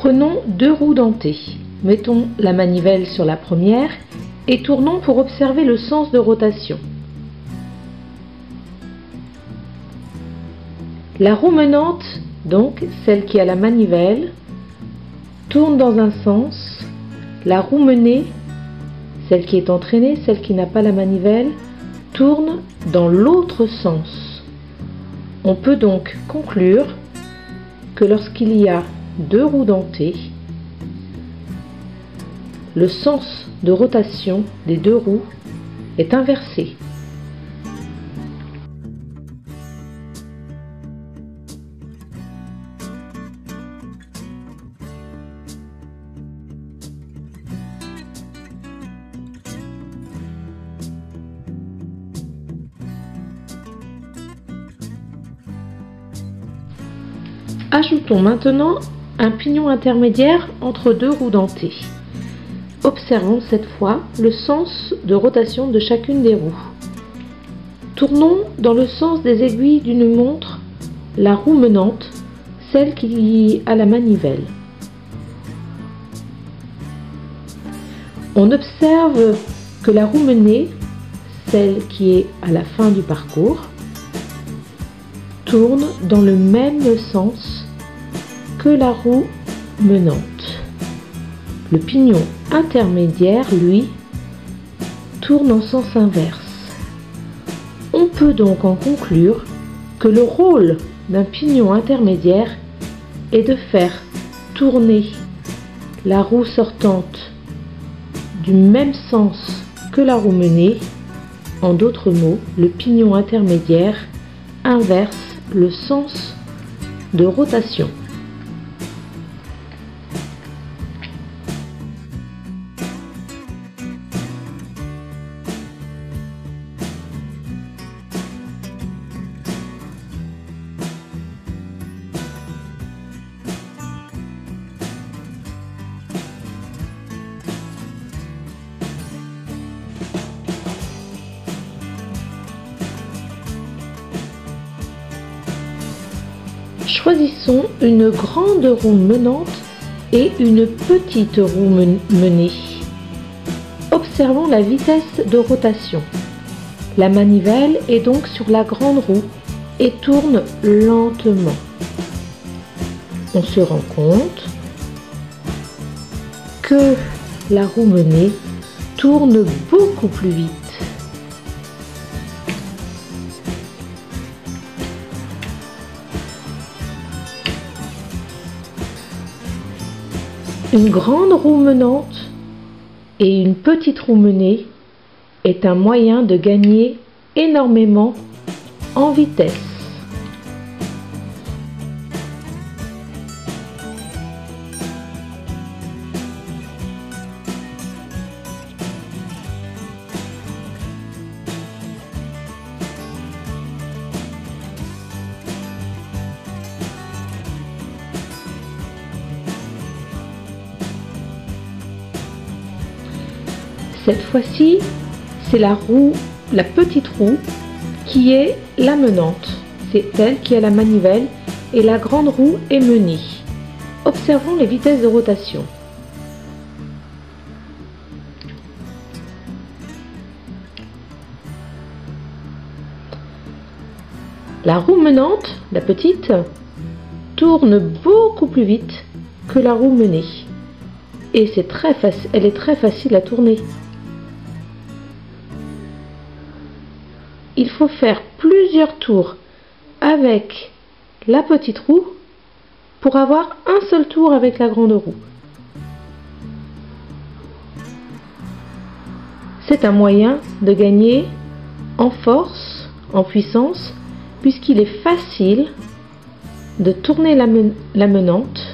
Prenons deux roues dentées. Mettons la manivelle sur la première et tournons pour observer le sens de rotation. La roue menante, donc celle qui a la manivelle, tourne dans un sens. La roue menée, celle qui est entraînée, celle qui n'a pas la manivelle, tourne dans l'autre sens. On peut donc conclure que lorsqu'il y a deux roues dentées, le sens de rotation des deux roues est inversé. Ajoutons maintenant un pignon intermédiaire entre deux roues dentées. Observons cette fois le sens de rotation de chacune des roues. Tournons dans le sens des aiguilles d'une montre la roue menante, celle qui a la manivelle. On observe que la roue menée, celle qui est à la fin du parcours, tourne dans le même sens que la roue menante. Le pignon intermédiaire, lui, tourne en sens inverse. On peut donc en conclure que le rôle d'un pignon intermédiaire est de faire tourner la roue sortante du même sens que la roue menée. En d'autres mots, le pignon intermédiaire inverse le sens de rotation. Choisissons une grande roue menante et une petite roue menée. Observons la vitesse de rotation. La manivelle est donc sur la grande roue et tourne lentement. On se rend compte que la roue menée tourne beaucoup plus vite. Une grande roue menante et une petite roue menée est un moyen de gagner énormément en vitesse. Cette fois-ci, c'est la petite roue qui est la menante. C'est elle qui a la manivelle et la grande roue est menée. Observons les vitesses de rotation. La roue menante, la petite, tourne beaucoup plus vite que la roue menée. Et elle est très facile à tourner. Il faut faire plusieurs tours avec la petite roue pour avoir un seul tour avec la grande roue. C'est un moyen de gagner en force, en puissance, puisqu'il est facile de tourner la menante